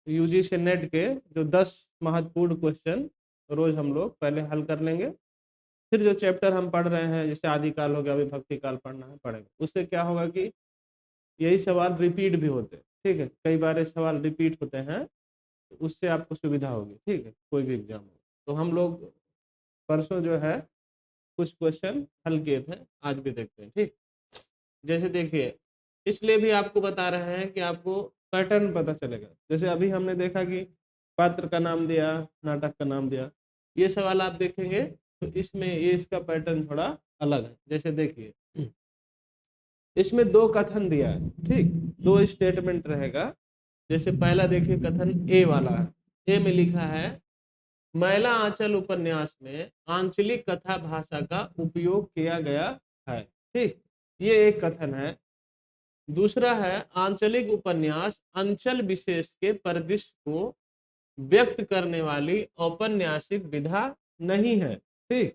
UGC net के जो 10 महत्वपूर्ण क्वेश्चन रोज हम लोग पहले हल कर लेंगे। फिर जो चैप्टर हम पढ़ रहे हैं जैसे आदिकाल हो गया, विभक्ति काल पढ़ना है पढ़ेंगे। उससे क्या होगा कि यही सवाल रिपीट भी होते हैं, ठीक है, कई बार ये सवाल रिपीट होते हैं, तो उससे आपको सुविधा होगी, ठीक है, कोई भी एग्जाम हो। तो हम लोग परसों जो है कुछ क्वेश्चन हल किए थे, आज भी देखते हैं, ठीक। जैसे देखिए, इसलिए भी आपको बता रहे हैं कि आपको पैटर्न पता चलेगा। जैसे अभी हमने देखा कि पात्र का नाम दिया, नाटक का नाम दिया, ये सवाल आप देखेंगे तो इसमें ये इसका पैटर्न थोड़ा अलग है। जैसे देखिए, इसमें दो कथन दिया है, ठीक, दो स्टेटमेंट रहेगा। जैसे पहला देखिए कथन ए वाला है, ए में लिखा है मैला आंचल उपन्यास में आंचलिक कथा भाषा का उपयोग किया गया है, ठीक, ये एक कथन है। दूसरा है आंचलिक उपन्यास अंचल विशेष के परिदृश्य को व्यक्त करने वाली औपन्यासिक विधा नहीं है, ठीक।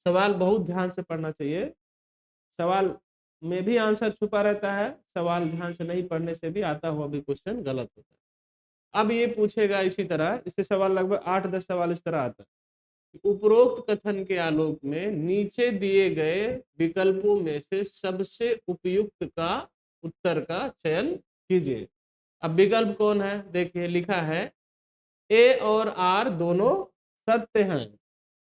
सवाल बहुत ध्यान से पढ़ना चाहिए, सवाल में भी आंसर छुपा रहता है, सवाल ध्यान से नहीं पढ़ने से भी आता हुआ भी क्वेश्चन गलत होता है। अब ये पूछेगा इसी तरह, इससे सवाल लगभग 8-10 सवाल इस तरह आता है। उपरोक्त कथन के आलोक में नीचे दिए गए विकल्पों में से सबसे उपयुक्त का उत्तर का चयन कीजिए। अब विकल्प कौन है, देखिए लिखा है ए और आर दोनों सत्य हैं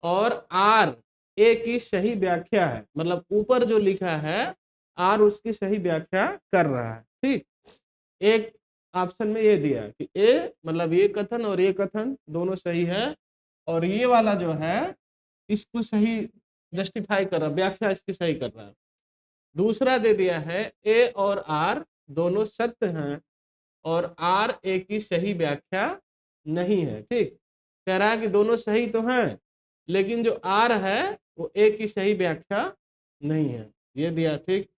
और आर ए की सही व्याख्या है। मतलब ऊपर जो लिखा है आर उसकी सही व्याख्या कर रहा है, ठीक। एक ऑप्शन में ये दिया कि ए मतलब ये कथन और ये कथन दोनों सही है, और ये वाला जो है इसको सही जस्टिफाई कर रहा है, व्याख्या इसकी सही कर रहा है। दूसरा दे दिया है ए और आर दोनों सत्य हैं और आर ए की सही व्याख्या नहीं है, ठीक। कह रहा है कि दोनों सही तो हैं, लेकिन जो आर है वो ए की सही व्याख्या नहीं है, ये दिया, ठीक।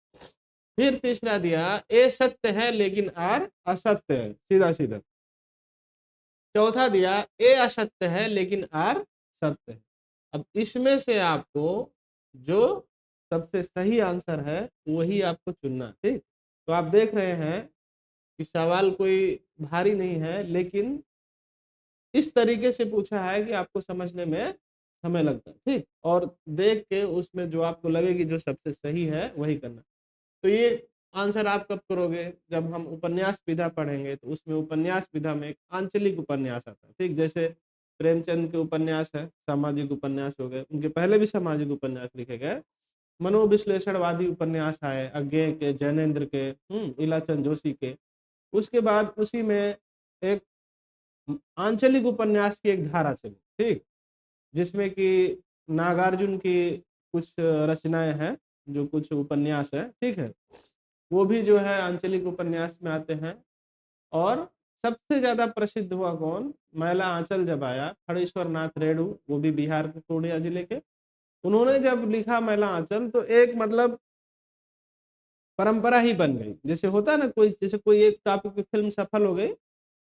फिर तीसरा दिया ए सत्य है लेकिन आर असत्य है, सीधा सीधा। चौथा दिया ए असत्य है लेकिन आर सत्य है। अब इसमें से आपको जो सबसे सही आंसर है वही आपको चुनना, ठीक। तो आप देख रहे हैं कि सवाल कोई भारी नहीं है, लेकिन इस तरीके से पूछा है कि आपको समझने में समय लगता है, ठीक। और देख के उसमें जो आपको लगे कि जो सबसे सही है वही करना। तो ये आंसर आप कब करोगे, जब हम उपन्यास विधा पढ़ेंगे, तो उसमें उपन्यास विधा में एक आंचलिक उपन्यास आता है, ठीक। जैसे प्रेमचंद के उपन्यास है, सामाजिक उपन्यास हो गए, उनके पहले भी सामाजिक उपन्यास लिखे गए। मनोविश्लेषणवादी उपन्यास आए अज्ञेय के, जैनेन्द्र के, इलाचंद जोशी के। उसके बाद उसी में एक आंचलिक उपन्यास की एक धारा चली, ठीक, जिसमें कि नागार्जुन की कुछ रचनाएं हैं, जो कुछ उपन्यास है, ठीक है, वो भी जो है आंचलिक उपन्यास में आते हैं। और सबसे ज्यादा प्रसिद्ध हुआ कौन, मैला आंचल जब आया, खड़ेश्वर नाथ रेणु, वो भी बिहार के पूर्णिया जिले के, उन्होंने जब लिखा मैला आंचल तो एक मतलब परंपरा ही बन गई। जैसे होता है ना, कोई जैसे कोई एक टॉपिक पे फिल्म सफल हो गई,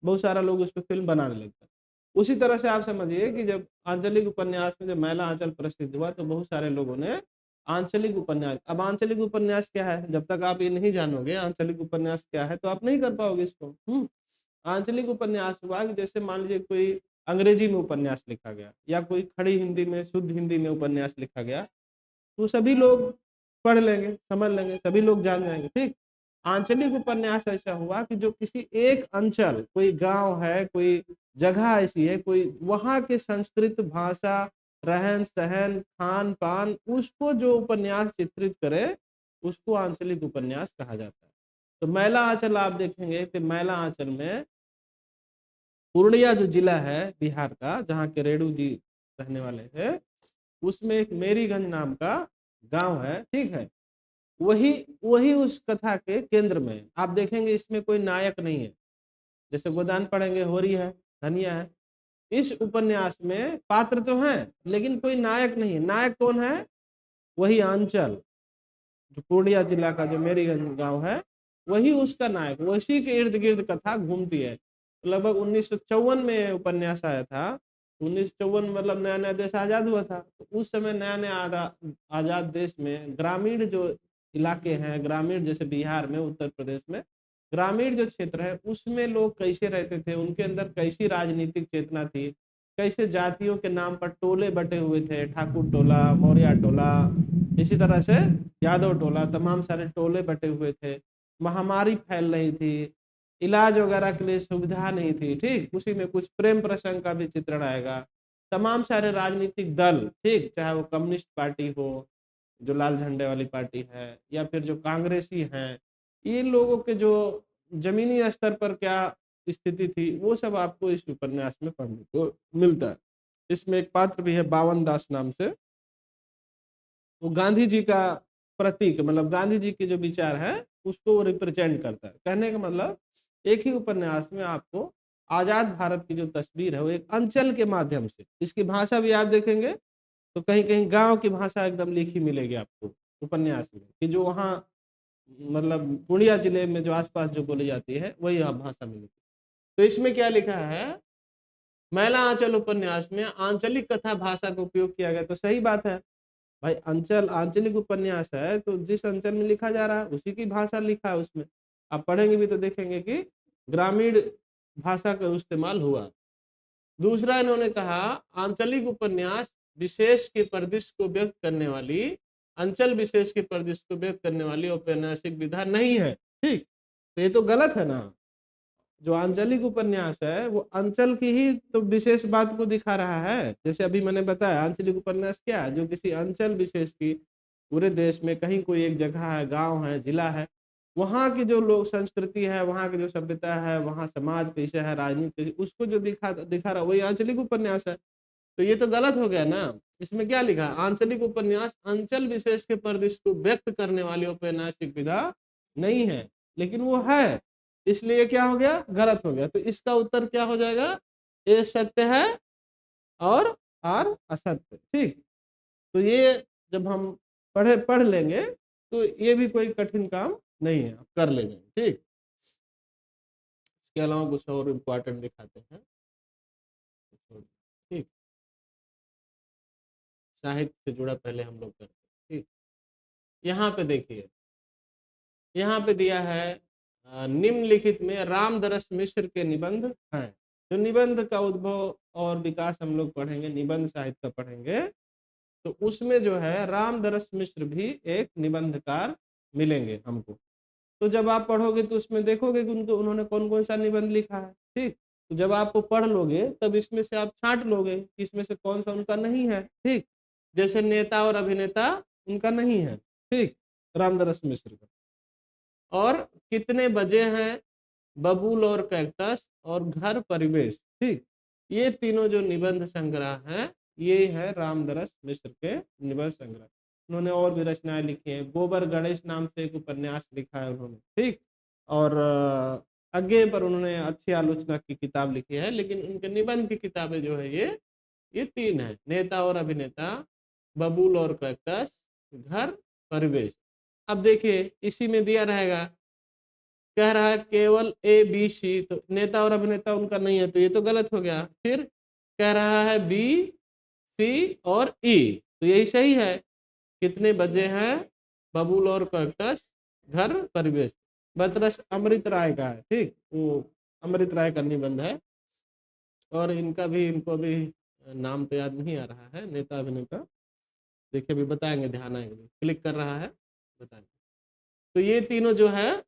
बहुत सारा लोग उस पर फिल्म बनाने लगता है। उसी तरह से आप समझिए कि जब आंचलिक उपन्यास में जब मैला आंचल प्रसिद्ध हुआ तो बहुत सारे लोगों ने आंचलिक उपन्यास, अब आंचलिक उपन्यास क्या है, जब तक आप ये नहीं जानोगे आंचलिक उपन्यास क्या है तो आप नहीं कर पाओगे इसको। आंचलिक उपन्यास हुआ कि जैसे मान लीजिए कोई अंग्रेजी में उपन्यास लिखा गया या कोई खड़ी हिंदी में, शुद्ध हिंदी में उपन्यास लिखा गया, तो सभी लोग पढ़ लेंगे, समझ लेंगे, सभी लोग जान जाएंगे, ठीक। आंचलिक उपन्यास ऐसा हुआ कि जो किसी एक अंचल, कोई गांव है, कोई जगह ऐसी है, कोई वहां के संस्कृत भाषा, रहन सहन, खान पान, उसको जो उपन्यास चित्रित करे उसको आंचलिक उपन्यास कहा जाता है। तो मैला आंचल आप देखेंगे कि मैला आंचल में पूर्णिया जो जिला है बिहार का, जहाँ के रेणु जी रहने वाले हैं, उसमें एक मेरीगंज नाम का गांव है, ठीक है। वही वही उस कथा के केंद्र में है। आप देखेंगे इसमें कोई नायक नहीं है। जैसे गोदान पढ़ेंगे, होरी है, धनिया है। इस उपन्यास में पात्र तो हैं लेकिन कोई नायक नहीं है। नायक कौन है, वही आंचल, जो पूर्णिया जिला का जो मेरीगंज गांव है, वही उसका नायक, वही के इर्द गिर्द कथा घूमती है। लगभग 1954 में उपन्यास आया था। 1954 मतलब नया नया देश आजाद हुआ था, तो उस समय नया नया आजाद देश में ग्रामीण जो इलाके हैं, ग्रामीण जैसे बिहार में, उत्तर प्रदेश में, ग्रामीण जो क्षेत्र है उसमें लोग कैसे रहते थे, उनके अंदर कैसी राजनीतिक चेतना थी, कैसे जातियों के नाम पर टोले बटे हुए थे, ठाकुर टोला, मौर्य टोला, इसी तरह से यादव टोला, तमाम सारे टोले बटे हुए थे। महामारी फैल रही थी, इलाज वगैरह के लिए सुविधा नहीं थी, ठीक। उसी में कुछ प्रेम प्रसंग का भी चित्रण आएगा। तमाम सारे राजनीतिक दल, ठीक, चाहे वो कम्युनिस्ट पार्टी हो, जो लाल झंडे वाली पार्टी है, या फिर जो कांग्रेसी हैं, ये लोगों के जो जमीनी स्तर पर क्या स्थिति थी, वो सब आपको इस उपन्यास में पढ़ने को मिलता है। इसमें एक पात्र भी है बावन दास नाम से, वो गांधी जी का प्रतीक, मतलब गांधी जी के जो विचार है उसको वो रिप्रेजेंट करता है। कहने का मतलब एक ही उपन्यास में आपको आजाद भारत की जो तस्वीर है वो एक अंचल के माध्यम से, इसकी भाषा भी आप देखेंगे तो कहीं कहीं गांव की भाषा एकदम लिखी मिलेगी आपको उपन्यास में, कि जो वहाँ मतलब पूर्णिया जिले में जो आसपास जो बोली जाती है वही यहाँ भाषा मिलेगी। तो इसमें क्या लिखा है, मैला आंचल उपन्यास में आंचलिक कथा भाषा का उपयोग किया गया। तो सही बात है भाई, अंचल आंचलिक उपन्यास है तो जिस अंचल में लिखा जा रहा है उसी की भाषा लिखा है उसमें। आप पढ़ेंगे भी तो देखेंगे कि ग्रामीण भाषा का इस्तेमाल हुआ। दूसरा इन्होंने कहा, आंचलिक उपन्यास विशेष के परिदृश्य को व्यक्त करने वाली, अंचल विशेष के परिदृश्य को व्यक्त करने वाली औपन्यासिक विधा नहीं है, ठीक। तो ये तो गलत है ना। जो आंचलिक उपन्यास है वो अंचल की ही तो विशेष बात को दिखा रहा है। जैसे अभी मैंने बताया आंचलिक उपन्यास क्या है, जो किसी अंचल विशेष की, पूरे देश में कहीं कोई एक जगह है, गांव है, जिला है, वहाँ की जो लोग संस्कृति है, वहाँ की जो सभ्यता है, वहाँ समाज कैसे है, राजनीति कैसे, उसको जो दिखा दिखा रहा है वही आंचलिक उपन्यास है। तो ये तो गलत हो गया ना। इसमें क्या लिखा है, आंचलिक उपन्यास अंचल विशेष के परिदृश्य को व्यक्त करने वाली औपन्यासिक विधा नहीं है, लेकिन वो है, इसलिए क्या हो गया, गलत हो गया। तो इसका उत्तर क्या हो जाएगा, ए सत्य है और आर असत्य, ठीक। तो ये जब हम पढ़ लेंगे तो ये भी कोई कठिन काम नहीं है, आप कर लेंगे, ठीक। इसके अलावा कुछ और इम्पोर्टेंट दिखाते हैं, ठीक। साहित्य से जुड़ा पहले हम लोग करते हैं, ठीक। यहाँ पे देखिए, यहाँ पे दिया है निम्नलिखित में रामदरस मिश्र के निबंध हैं। जो निबंध का उद्भव और विकास हम लोग पढ़ेंगे, निबंध साहित्य का पढ़ेंगे, तो उसमें जो है रामदरस मिश्र भी एक निबंधकार मिलेंगे हमको। तो जब आप पढ़ोगे तो उसमें देखोगे कि उनको उन्होंने कौन कौन सा निबंध लिखा है, ठीक। तो जब आप पढ़ लोगे तब इसमें से आप छांट लोगे कि इसमें से कौन सा उनका नहीं है, ठीक। जैसे नेता और अभिनेता उनका नहीं है, ठीक, रामदरस मिश्र का। और कितने बजे हैं, बबूल और कैक्टस, और घर परिवेश, ठीक। ये तीनों जो निबंध संग्रह हैं ये है रामदरस मिश्र के निबंध संग्रह। उन्होंने और भी रचनाएं लिखी हैं, गोबर गणेश नाम से एक उपन्यास लिखा है उन्होंने, ठीक। और आगे पर उन्होंने अच्छी आलोचना की किताब लिखी है, लेकिन उनके निबंध की किताबें जो है ये तीन है, नेता और अभिनेता, बबूल और कैक्टस, घर परिवेश। अब देखिए इसी में दिया रहेगा, कह रहा है केवल ए बी सी, तो नेता और अभिनेता उनका नहीं है तो ये तो गलत हो गया। फिर कह रहा है बी सी और ई, तो यही सही है। कितने बजे हैं, बबूल और कैक्टस, घर परिवेश। बतरस अमृत राय का है, ठीक, वो अमृत राय का निबंध है। और इनका भी, इनको भी नाम तो याद नहीं आ रहा है, नेता अभिनेता, देखिए अभी बताएंगे, ध्यान आएंगे, क्लिक कर रहा है, बताएंगे। तो ये तीनों जो है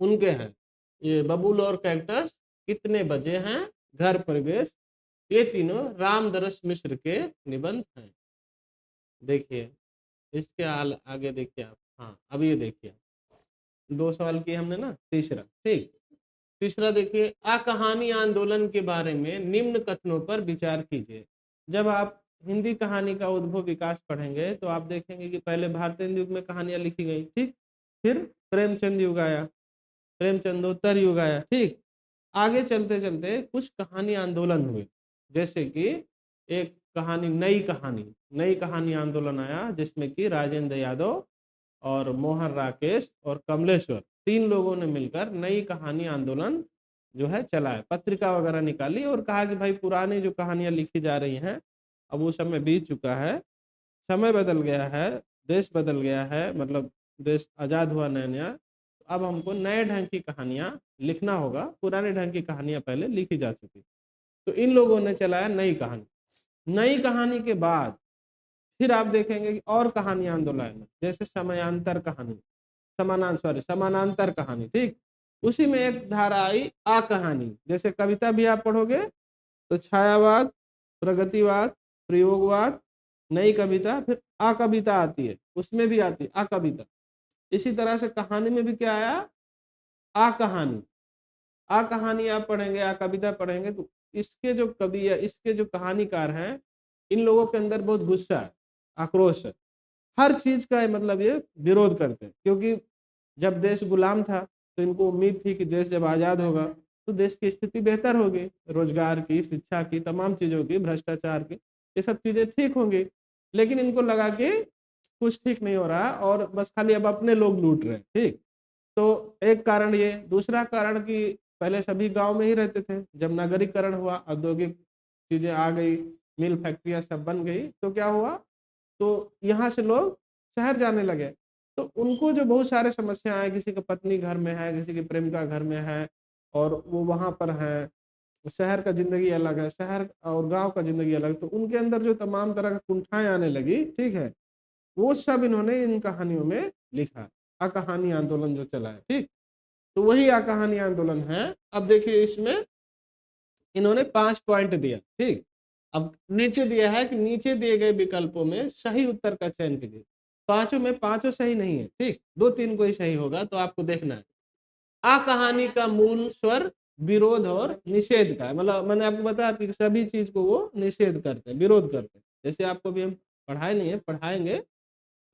उनके हैं, ये बबूल और कैक्टस, कितने बजे हैं, घर परिवेश, ये तीनों रामदरस मिश्र के निबंध हैं। देखिए इसके आगे देखिए आप, हाँ अब ये देखिए, दो सवाल किए हमने ना, तीसरा, ठीक। तीसरा देखिए, अकहानी आंदोलन के बारे में निम्न कथनों पर विचार कीजिए। जब आप हिंदी कहानी का उद्भव विकास पढ़ेंगे तो आप देखेंगे कि पहले भारतीय युग में कहानियां लिखी गई, ठीक। फिर प्रेमचंद युग आया, प्रेमचंदोत्तर युग आया, ठीक। आगे चलते चलते कुछ कहानी आंदोलन हुए, जैसे कि एक कहानी, नई कहानी आंदोलन आया, जिसमें कि राजेंद्र यादव और मोहन राकेश और कमलेश्वर, तीन लोगों ने मिलकर नई कहानी आंदोलन जो है चलाया, पत्रिका वगैरह निकाली और कहा कि भाई पुरानी जो कहानियां लिखी जा रही हैं अब वो समय बीत चुका है, समय बदल गया है, देश बदल गया है, मतलब देश आजाद हुआ नया नया, अब हमको नए ढंग की कहानियां लिखना होगा, पुराने ढंग की कहानियां पहले लिखी जा चुकी। तो इन लोगों ने चलाया नई कहानी। नई कहानी के बाद फिर आप देखेंगे कि और कहानी आंदोलन, जैसे समयांतर कहानी, समानांतर कहानी, ठीक। उसी में एक धारा आई आ कहानी। जैसे कविता भी आप पढ़ोगे तो छायावाद, प्रगतिवाद, प्रयोगवाद, नई कविता, फिर आ कविता आती है, उसमें भी आती है आ कविता। इसी तरह से कहानी में भी क्या आया, आ कहानी। आ कहानी आप पढ़ेंगे, आ कविता पढ़ेंगे तो इसके जो कवि है, इसके जो कहानीकार हैं, इन लोगों के अंदर बहुत गुस्सा है, आक्रोश है। हर चीज का मतलब ये विरोध करते हैं, क्योंकि जब देश गुलाम था तो इनको उम्मीद थी कि देश जब आजाद होगा तो देश की स्थिति बेहतर होगी, रोजगार की, शिक्षा की, तमाम चीजों की, भ्रष्टाचार की, ये सब चीजें ठीक होंगी। लेकिन इनको लगा कि कुछ ठीक नहीं हो रहा और बस खाली अब अपने लोग लूट रहे हैं, ठीक। तो एक कारण ये, दूसरा कारण कि पहले सभी गांव में ही रहते थे, जब नगरीकरण हुआ, औद्योगिक चीजें आ गई, मिल फैक्ट्रियां सब बन गई, तो क्या हुआ, तो यहाँ से लोग शहर जाने लगे। तो उनको जो बहुत सारे समस्या है, किसी का पत्नी घर में है, किसी की प्रेमिका घर में है और वो वहां पर है, शहर का जिंदगी अलग है, शहर और गांव का जिंदगी अलग, तो उनके अंदर जो तमाम तरह की कुंठाएं आने लगी, ठीक है, वो सब इन्होंने इन कहानियों में लिखा। अकहानी आंदोलन जो चला है, ठीक। तो वही अकहानी आंदोलन है। अब देखिए इसमें इन्होंने 5 पॉइंट दिया, ठीक। अब नीचे दिया है कि नीचे दिए गए विकल्पों में सही उत्तर का चयन कीजिए। पांचों में पांचों सही नहीं है, ठीक, 2-3 को ही सही होगा, तो आपको देखना है। आ कहानी का मूल स्वर विरोध और निषेध का है, मतलब मैंने आपको बताया कि सभी चीज को वो निषेध करते हैं, विरोध करते हैं। जैसे आपको भी हम पढ़ाए नहीं है, पढ़ाएंगे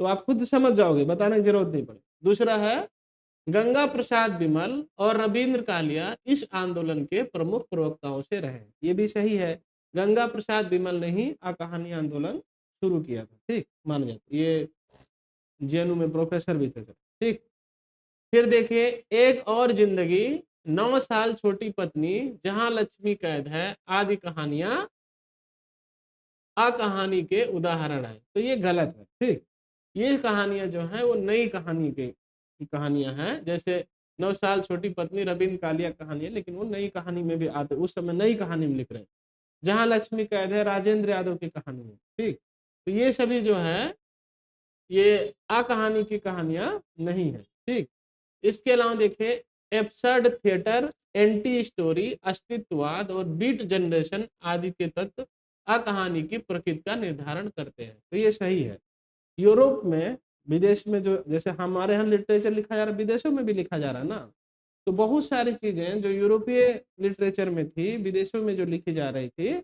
तो आप खुद समझ जाओगे, बताने की जरूरत नहीं पड़े। दूसरा है गंगा प्रसाद बिमल और रविंद्र कालिया इस आंदोलन के प्रमुख प्रवक्ताओं से रहे। ये भी सही है, गंगा प्रसाद बिमल ने ही आ कहानी आंदोलन शुरू किया था, ठीक, मान जाते, ये जेएनयू में प्रोफेसर भी थे, ठीक। फिर देखिए एक और जिंदगी, 9 साल छोटी पत्नी, जहां लक्ष्मी कैद है, आदि कहानियां आ कहानी के उदाहरण है। तो ये गलत है, ठीक। ये कहानियां जो है वो नई कहानी की कहानियां हैं। जैसे 9 साल छोटी पत्नी रविंद्र कालिया कहानी है, लेकिन वो नई कहानी में भी आते, उस समय नई कहानी में लिख रहे हैं। जहां लक्ष्मी कैद है, राजेंद्र यादव की कहानी है, ठीक। तो ये सभी जो है ये आ कहानी की कहानियां नहीं है, ठीक। इसके अलावा देखिए एब्सर्ड थिएटर, एंटी स्टोरी, अस्तित्ववाद और बीट जनरेशन आदि के तत्व आ कहानी की प्रकृति का निर्धारण करते हैं। तो ये सही है। यूरोप में, विदेश में, जो जैसे हमारे यहाँ लिटरेचर लिखा जा रहा है, विदेशों में भी लिखा जा रहा है ना, तो बहुत सारी चीजें जो यूरोपीय लिटरेचर में थी, विदेशों में जो लिखी जा रही थी,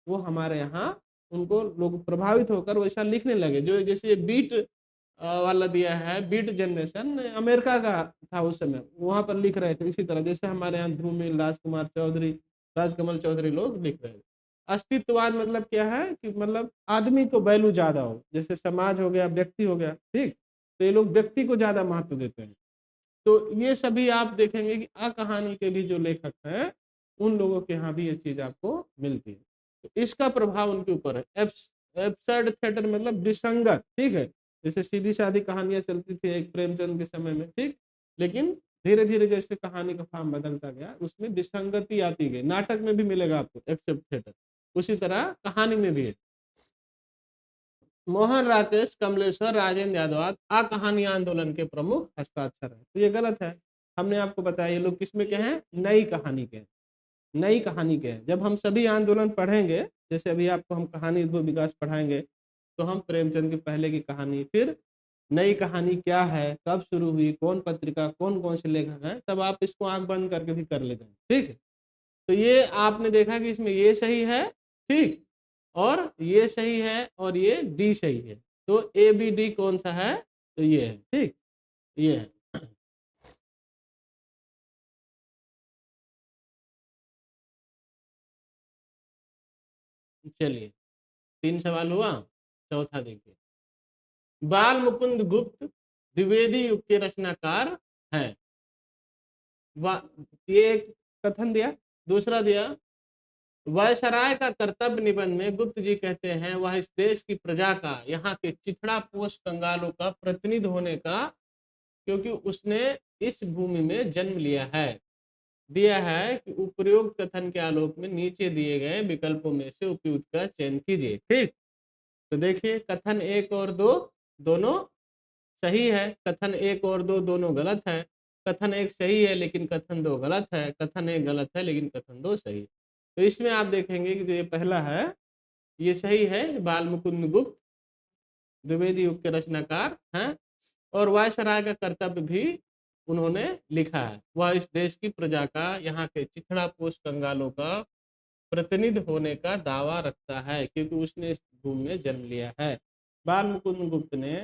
वो हमारे यहाँ उनको लोग प्रभावित होकर वैसा लिखने लगे। जो जैसे बीट वाला दिया है, बीट जनरेशन अमेरिका का था उस समय, वहां पर लिख रहे थे इसी तरह, जैसे हमारे यहाँ ध्रुमिल, राजकुमार चौधरी, राजकमल चौधरी लोग लिख रहे थे। अस्तित्ववाद मतलब क्या है कि मतलब आदमी को वैल्यू ज्यादा हो, जैसे समाज हो गया, व्यक्ति हो गया, ठीक। तो ये लोग व्यक्ति को ज्यादा महत्व देते हैं। तो ये सभी आप देखेंगे कि आ कहानी के भी जो लेखक हैं, उन लोगों के यहाँ भी ये चीज आपको मिलती है। तो इसका प्रभाव उनके ऊपर है। एब्सर्ड थिएटर मतलब विसंगत, ठीक है। जैसे सीधी सादी कहानियां चलती थी एक प्रेमचंद के समय में, ठीक। लेकिन धीरे धीरे जैसे कहानी का फॉर्म बदलता गया, उसमें विसंगति आती गई। नाटक में भी मिलेगा आपको एक्सेप्ट थिएटर, उसी तरह कहानी में भी है। मोहन राकेश, कमलेश्वर, राजेंद्र यादव आ कहानी आंदोलन के प्रमुख हस्ताक्षर है। तो ये गलत है। हमने आपको बताया ये लोग किसमें के हैं, नई कहानी के, नई कहानी के हैं। जब हम सभी आंदोलन पढ़ेंगे, जैसे अभी आपको हम कहानी उद्भव विकास पढ़ाएंगे, तो हम प्रेमचंद के पहले की कहानी, फिर नई कहानी क्या है, कब शुरू हुई, कौन पत्रिका, कौन कौन से लेखक हैं, तब आप इसको आंख बंद करके भी कर ले जाएंगे, ठीक है। तो ये आपने देखा कि इसमें ये सही है, ठीक, और ये सही है और ये डी सही है। तो ए बी डी कौन सा है, तो ये है, ठीक, ये है। चलिए 3 सवाल हुआ, चौथा देखिए। बाल मुकुंद गुप्त द्विवेदी युग के रचनाकार है। ये एक कथन दिया। दूसरा दिया वायसराय का कर्तव्य निबंध में गुप्त जी कहते हैं वह इस देश की प्रजा का, यहाँ के चिथड़ा पोष कंगालों का प्रतिनिधि होने का, क्योंकि उसने इस भूमि में जन्म लिया है। दिया है कि उपयुक्त कथन के आलोक में नीचे दिए गए विकल्पों में से उपयुक्त का चयन कीजिए। ठीक, तो देखिए कथन एक और दो दोनों सही है, कथन एक और दो दोनों गलत है। कथन एक सही है लेकिन कथन दो गलत है, कथन एक गलत है लेकिन कथन दो सही है। तो इसमें आप देखेंगे कि जो ये पहला है ये सही है, बाल मुकुंद गुप्त द्विवेदी युग के रचनाकार हैं और वायसराय का कर्तव्य भी उन्होंने लिखा है। वह इस देश की प्रजा का, यहाँ के चिथड़ा पोष कंगालों का प्रतिनिधि होने का दावा रखता है क्योंकि उसने इस भूमि में जन्म लिया है। बाल मुकुंद गुप्त ने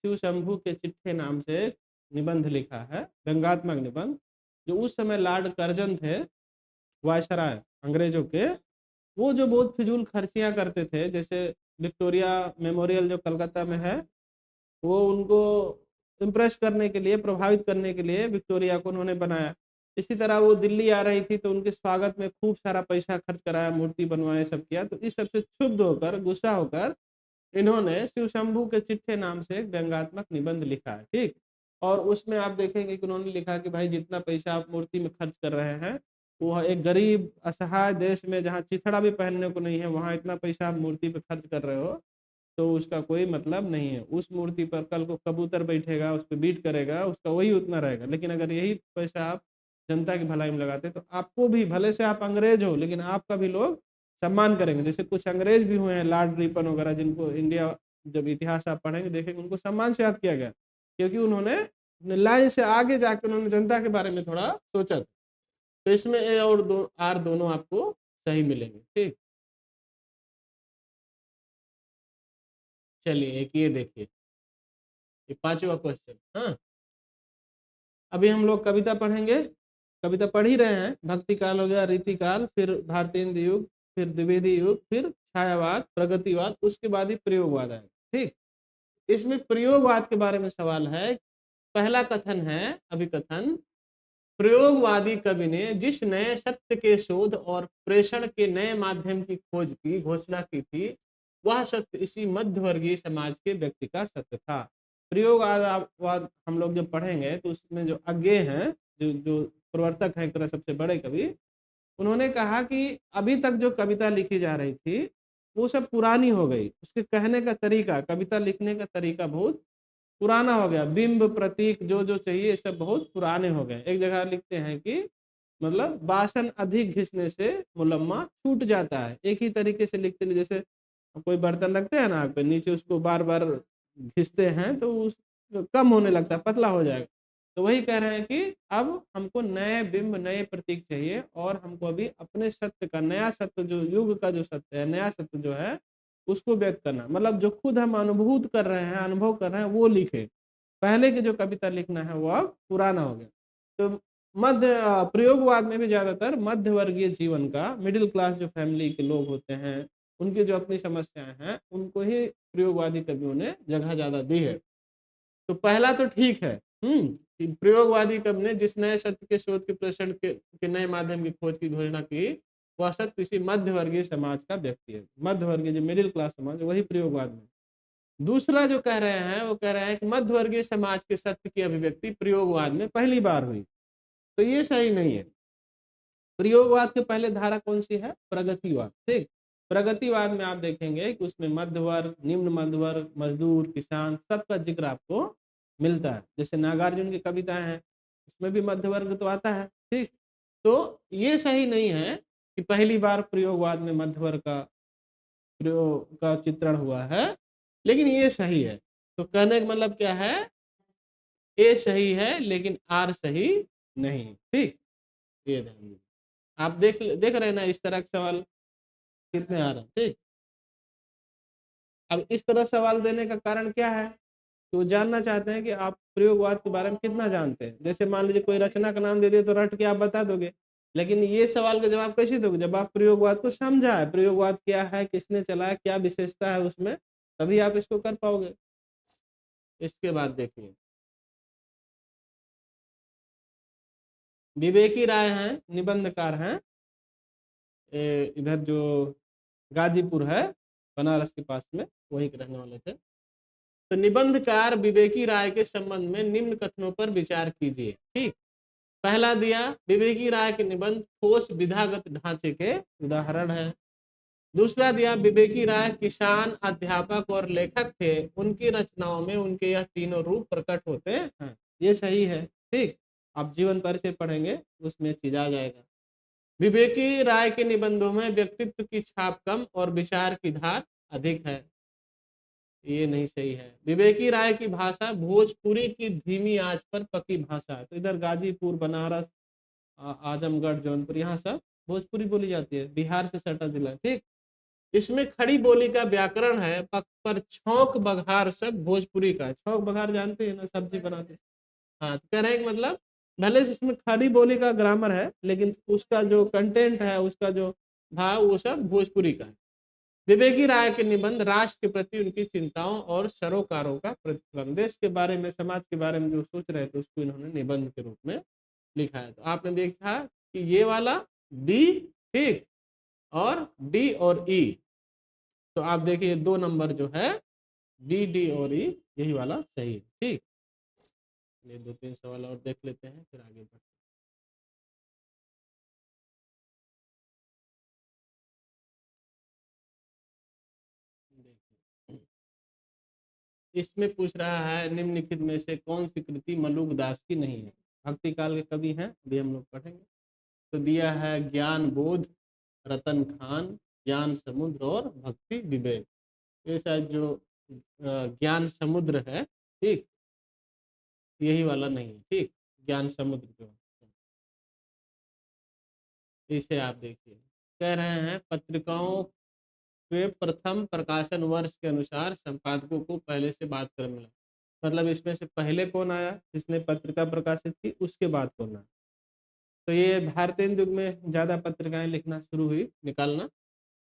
शिव शंभू के चिट्ठे नाम से निबंध लिखा है, व्यंग्यात्मक निबंध, जो उस समय लॉर्ड कर्जन थे वायसराय अंग्रेजों के। वो जो बहुत फिजूल खर्चियां करते थे, जैसे विक्टोरिया मेमोरियल जो कलकत्ता में है, वो उनको इम्प्रेस करने के लिए, प्रभावित करने के लिए विक्टोरिया को उन्होंने बनाया। इसी तरह वो दिल्ली आ रही थी तो उनके स्वागत में खूब सारा पैसा खर्च कराया, मूर्ति बनवाए, सब किया। तो इस सबसे क्षुब्ध होकर, गुस्सा होकर इन्होंने शिव शंभू के चिट्ठे नाम से एक व्यंग्यात्मक निबंध लिखा है। ठीक, और उसमें आप देखेंगे कि उन्होंने लिखा कि भाई जितना पैसा आप मूर्ति में खर्च कर रहे हैं, वो एक गरीब असहाय देश में जहाँ चिथड़ा भी पहनने को नहीं है, वहाँ इतना पैसा आप मूर्ति पे खर्च कर रहे हो, तो उसका कोई मतलब नहीं है। उस मूर्ति पर कल को कबूतर बैठेगा, उस पर बीट करेगा, उसका वही उतना रहेगा। लेकिन अगर यही पैसा आप जनता की भलाई में लगाते तो आपको भी, भले से आप अंग्रेज हो लेकिन आपका भी लोग सम्मान करेंगे। जैसे कुछ अंग्रेज भी हुए हैं, लॉर्ड रिपन वगैरह, जिनको इंडिया जब इतिहास आप पढ़ेंगे देखेंगे उनको सम्मान से याद किया गया, क्योंकि उन्होंने अपने लाइन से आगे जाकर उन्होंने जनता के बारे में थोड़ा सोचा था। तो इसमें ए और दो आर दोनों आपको सही मिलेंगे। ठीक, चलिए एक ये देखिए, ये पांचवा क्वेश्चन। हाँ, अभी हम लोग कविता पढ़ेंगे। कविता पढ़ ही रहे हैं, भक्ति काल हो गया, रीति काल, फिर भारतेंद्र युग, फिर द्विवेदी युग, फिर छायावाद, प्रगतिवाद, उसके बाद ही प्रयोगवाद आएगा। ठीक, इसमें प्रयोगवाद के बारे में सवाल है। पहला कथन है, अभिकथन, प्रयोगवादी कवि ने जिस नए सत्य के शोध और प्रेषण के नए माध्यम की खोज की घोषणा की थी, वह सत्य इसी मध्यवर्गीय समाज के व्यक्ति का सत्य था। प्रयोगवाद हम लोग जब पढ़ेंगे तो उसमें जो अज्ञेय हैं, जो जो प्रवर्तक हैं, एक तरह सबसे बड़े कवि, उन्होंने कहा कि अभी तक जो कविता लिखी जा रही थी वो सब पुरानी हो गई। उसके कहने का तरीका, कविता लिखने का तरीका बहुत पुराना हो गया। बिंब प्रतीक जो जो चाहिए ये सब बहुत पुराने हो गए। एक जगह लिखते हैं कि मतलब वासन अधिक घिसने से मुलम्मा छूट जाता है। एक ही तरीके से लिखते हैं, जैसे कोई बर्तन रखते हैं ना आग पे, नीचे उसको बार बार घिसते हैं तो उस कम होने लगता है, पतला हो जाएगा। तो वही कह रहे हैं कि अब हमको नए बिंब, नए प्रतीक चाहिए और हमको अभी अपने सत्य का, नया सत्य, जो युग का जो सत्य है, नया सत्य जो है उसको व्यक्त करना। मतलब जो खुद हम अनुभूत कर रहे हैं, अनुभव कर रहे हैं, वो लिखे। पहले की जो कविता लिखना है वो अब पुराना हो गया। तो प्रयोगवाद में भी ज्यादातर मध्य वर्गीय जीवन का, मिडिल क्लास जो फैमिली के लोग होते हैं, उनकी जो अपनी समस्याएं हैं, उनको ही प्रयोगवादी कवियों ने जगह ज्यादा दी है। तो पहला तो ठीक है, कि प्रयोगवादी कवि ने जिस नए सत्य के शोध के प्रेषण के नए माध्यम की खोज की घोषणा की, वह सत्य किसी मध्य वर्गीय समाज का व्यक्ति है। मध्य वर्गीय जो मिडिल क्लास समाज, वही प्रयोगवाद में। दूसरा जो कह रहे हैं वो कह रहे हैं कि मध्य वर्गीय समाज के सत्य की अभिव्यक्ति प्रयोगवाद में पहली बार हुई। तो ये सही नहीं है। प्रयोगवाद के पहले धारा कौन सी है? प्रगतिवाद। ठीक, प्रगतिवाद में आप देखेंगे कि उसमें मध्य वर्ग, निम्न मध्य वर्ग, मजदूर, किसान, सबका जिक्र आपको मिलता है। जैसे नागार्जुन की कविताएं हैं, उसमें भी मध्य वर्ग तो आता है। ठीक, तो ये सही नहीं है कि पहली बार प्रयोगवाद में मध्य वर्ग का प्रयोग का चित्रण हुआ है, लेकिन ये सही है। तो कहने का मतलब क्या है, ए सही है लेकिन आर सही नहीं। ठीक, ये ध्यान दीजिए। आप देख रहे हैं ना इस तरह के सवाल कितने आ रहे हैं। ठीक, अब इस तरह सवाल देने का कारण क्या है, तो वो जानना चाहते हैं कि आप प्रयोगवाद के बारे में कितना जानते हैं। जैसे मान लीजिए कोई रचना का नाम दे दिए तो रट के आप बता दोगे, लेकिन ये सवाल का जवाब कैसे दोगे? जब आप प्रयोगवाद को समझा है, प्रयोगवाद क्या है, किसने चलाया, क्या विशेषता है उसमें, तभी आप इसको कर पाओगे। इसके बाद देखिए, विवेकी राय हैं, निबंधकार हैं, इधर जो गाजीपुर है बनारस के पास में, वहीं के रहने वाले थे। तो निबंधकार विवेकी राय के संबंध में निम्न कथनों पर विचार कीजिए। ठीक, पहला दिया विवेकी राय के निबंध ठोस विधागत ढांचे के उदाहरण है। दूसरा दिया विवेकी राय किसान, अध्यापक और लेखक थे, उनकी रचनाओं में उनके यह तीनों रूप प्रकट होते हैं। ये सही है। ठीक, आप जीवन परिचय पढ़ेंगे उसमें चीज आ जाएगा। विवेकी राय के निबंधों में व्यक्तित्व की छाप कम और विचार की धार अधिक है। ये नहीं सही है। विवेकी राय की भाषा भोजपुरी की धीमी आंच पर पकी भाषा है। तो इधर गाजीपुर, बनारस, आजमगढ़, जौनपुर, यहाँ सब भोजपुरी बोली जाती है, बिहार से सटा जिला है। ठीक, इसमें खड़ी बोली का व्याकरण है, पर छौक बघार सब भोजपुरी का है। छौक बघार जानते हैं ना, सब्जी बनाते हैं। हाँ, तो कह रहे हैं कि मतलब भले से इसमें खड़ी बोली का ग्रामर है, लेकिन उसका जो कंटेंट है, उसका जो भाव, वो सब भोजपुरी का है। विवेकी राय के निबंध राष्ट्र के प्रति उनकी चिंताओं और सरोकारों का प्रतिफलन, देश के बारे में, समाज के बारे में जो सोच रहे थे उसको इन्होंने निबंध के रूप में लिखा है। तो आपने देखा कि ये वाला डी, ठीक, और डी और ई, तो आप देखिए 2 नंबर जो है बी, डी और ई, यही वाला सही है। ठीक, ये 2-3 सवाल और देख लेते हैं, फिर आगे बढ़ते हैं। देखिए, इसमें पूछ रहा है निम्नलिखित में से कौन सी कृति मलुक दास की नहीं है। भक्ति काल के कवि हैं, अभी हम लोग पढ़ेंगे। तो दिया है ज्ञान बोध, रतन खान, ज्ञान समुद्र और भक्ति विवेक। ये शायद जो ज्ञान समुद्र है, ठीक, यही वाला नहीं है। ठीक, ज्ञान समुद्र जो है, इसे आप देखिए। कह रहे हैं पत्रिकाओं के प्रथम प्रकाशन वर्ष के अनुसार संपादकों को पहले से बात कर मिला। मतलब इसमें से पहले कौन आया जिसने पत्रिका प्रकाशित की, उसके बाद कौन आया। तो ये भारतीय युग में ज्यादा पत्रिकाएं लिखना शुरू हुई, निकालना।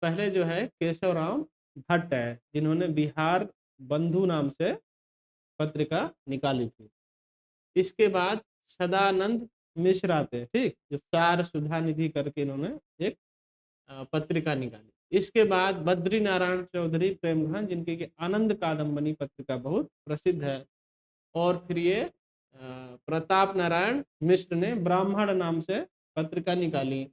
पहले जो है केशव राम भट्ट है, जिन्होंने बिहार बंधु नाम से पत्रिका निकाली थी। इसके बाद सदानंद मिश्र आते हैं, ठीक, जो सार सुधा निधि करके इन्होंने एक पत्रिका निकाली। इसके बाद बद्री नारायण चौधरी प्रेमघन, जिनकी कि आनंद कादम्बनी पत्रिका बहुत प्रसिद्ध है। और फिर ये प्रताप नारायण मिश्र ने ब्राह्मण नाम से पत्रिका निकाली।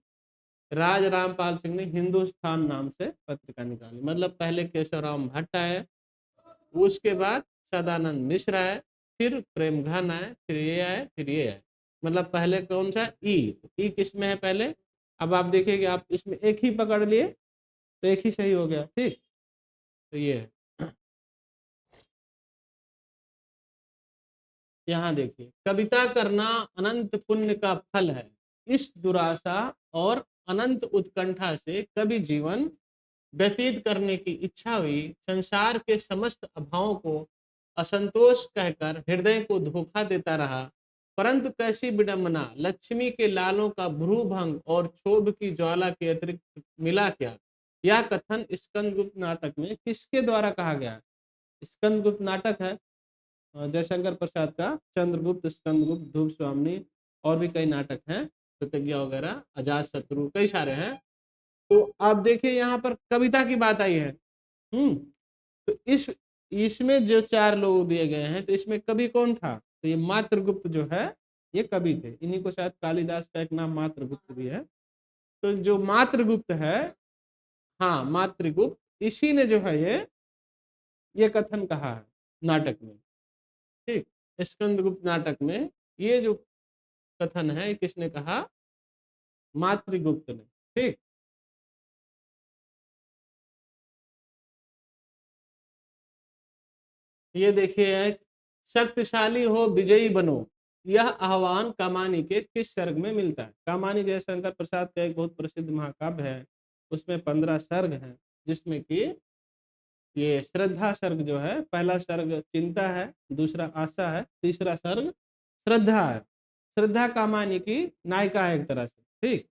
राज रामपाल सिंह ने हिंदुस्तान नाम से पत्रिका निकाली। मतलब पहले केशवराम भट्ट आए, उसके बाद सदानंद मिश्र आए, फिर प्रेमघन आए, फिर ये आए, फिर ये आए। मतलब पहले कौन सा ई, ई किस में है पहले। अब आप देखिए कि आप इसमें एक ही पकड़ लिए तो एक ही सही हो गया। ठीक, तो ये है। यहाँ देखिए, कविता करना अनंत पुण्य का फल है, इस दुराशा और अनंत उत्कंठा से कवि जीवन व्यतीत करने की इच्छा हुई। संसार के समस्त अभावों को असंतोष कहकर हृदय को धोखा देता रहा। परंतु कैसी विडंबना, लक्ष्मी के लालों का भ्रूभंग और क्षोभ की ज्वाला के अतिरिक्त मिला क्या। यह कथन स्कंदगुप्त नाटक में किसके द्वारा कहा गया है। स्कंदगुप्त नाटक है जयशंकर प्रसाद का, चंद्रगुप्त, स्कंदगुप्त, धूप स्वामिनी, और भी कई नाटक हैं, प्रतिज्ञा वगैरह, अजात शत्रु, कई सारे हैं। तो आप देखिए यहाँ पर कविता की बात आई है। तो इसमें जो 4 लोग दिए गए हैं, तो इसमें कवि कौन था। तो ये मात्रगुप्त जो है ये कवि थे। इन्हीं को शायद कालिदास का एक नाम मात्रगुप्त भी है। तो जो मात्रगुप्त है, हाँ मातृगुप्त, इसी ने जो है ये कथन कहा है नाटक में। ठीक, स्कंदगुप्त नाटक में ये जो कथन है, किसने कहा, मातृगुप्त ने। ठीक, ये देखिए, शक्तिशाली हो विजयी बनो, यह आह्वान कामानी के किस सर्ग में मिलता है। कामानी जयशंकर प्रसाद का एक बहुत प्रसिद्ध महाकाव्य है, उसमें 15 सर्ग हैं, जिसमें कि ये श्रद्धा सर्ग जो है, पहला सर्ग चिंता है, दूसरा आशा है, तीसरा सर्ग श्रद्धा है। श्रद्धा कामानी की नायिका है एक तरह से। ठीक,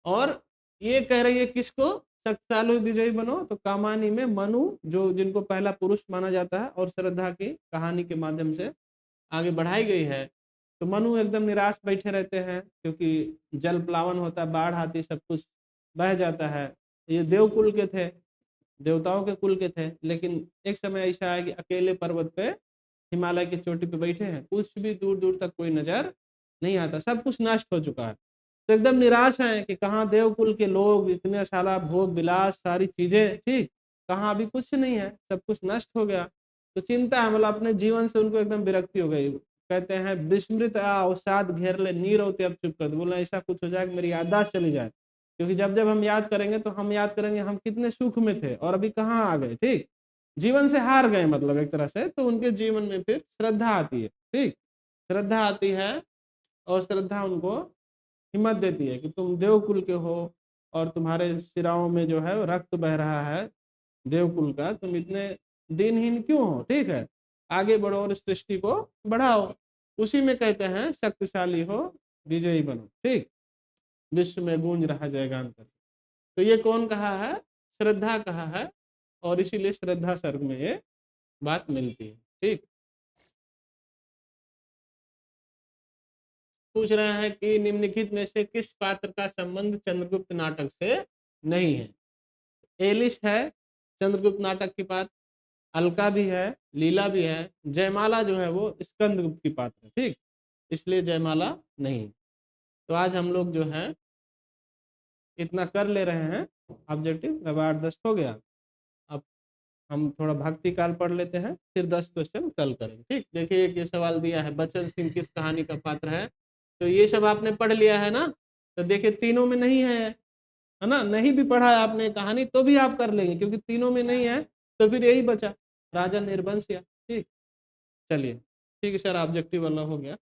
और ये कह रही है किसको, शक्तिशाली विजयी बनो। तो कामानी में मनु, जो जिनको पहला पुरुष माना जाता है, और श्रद्धा की कहानी के माध्यम से आगे बढ़ाई गई है। तो मनु एकदम निराश बैठे रहते हैं, क्योंकि जल प्लावन होता है, बाढ़ आती, सब कुछ बह जाता है। ये देवकुल के थे, देवताओं के कुल के थे, लेकिन एक समय ऐसा आया कि अकेले पर्वत पे, हिमालय की चोटी पे बैठे हैं, कुछ भी दूर दूर तक कोई नजर नहीं आता, सब कुछ नष्ट हो चुका है। तो एकदम निराश है कि कहाँ देवकुल के लोग, इतने सारा भोग विलास, सारी चीजें, ठीक, कहाँ अभी कुछ नहीं है, सब कुछ नष्ट हो गया। तो चिंता है, मतलब अपने जीवन से उनको एकदम विरक्ति हो गई। कहते हैं विस्मृत अवसाद घेर ले, नीर होते अब चुप कर दो। बोला ऐसा कुछ हो जाए कि मेरी याददाश्त चली जाए, क्योंकि जब जब हम याद करेंगे तो हम याद करेंगे हम कितने सुख में थे और अभी कहाँ आ गए, ठीक, जीवन से हार गए मतलब एक तरह से। तो उनके जीवन में फिर श्रद्धा आती है, ठीक, श्रद्धा आती है, और श्रद्धा उनको हिम्मत देती है कि तुम देवकुल के हो और तुम्हारे शिराओं में जो है रक्त बह रहा है देवकुल का, तुम इतने दिनहीन क्यों हो, ठीक है, आगे बढ़ो और इस सृष्टि को बढ़ाओ। उसी में कहते हैं शक्तिशाली हो, विजयी बनो, ठीक, विश्व में गूंज रहा जयगान कर। तो ये कौन कहा है? श्रद्धा कहा है, और इसीलिए श्रद्धा सर्ग में ये बात मिलती है, ठीक। पूछ रहे हैं कि निम्नलिखित में से किस पात्र का संबंध चंद्रगुप्त नाटक से नहीं है? एलिस है चंद्रगुप्त नाटक की पात्र, अलका भी है, लीला भी है, जयमाला जो है वो स्कंदगुप्त की पात्र है, ठीक, इसलिए जयमाला नहीं। तो आज हम लोग जो है इतना कर ले रहे हैं ऑब्जेक्टिव, अब 8-10 हो गया। अब हम थोड़ा भक्ति काल पढ़ लेते हैं, फिर 10 क्वेश्चन कल करेंगे, ठीक। देखिए एक ये सवाल दिया है, बचन सिंह किस कहानी का पात्र है? तो ये सब आपने पढ़ लिया है ना, तो देखिए तीनों में नहीं है ना, नहीं भी पढ़ा है आपने कहानी तो भी आप कर लेंगे, क्योंकि तीनों में नहीं है, तो फिर यही बचा, राजा निर्वंश, या ठीक। चलिए ठीक है सर, ऑब्जेक्टिव वाला हो गया।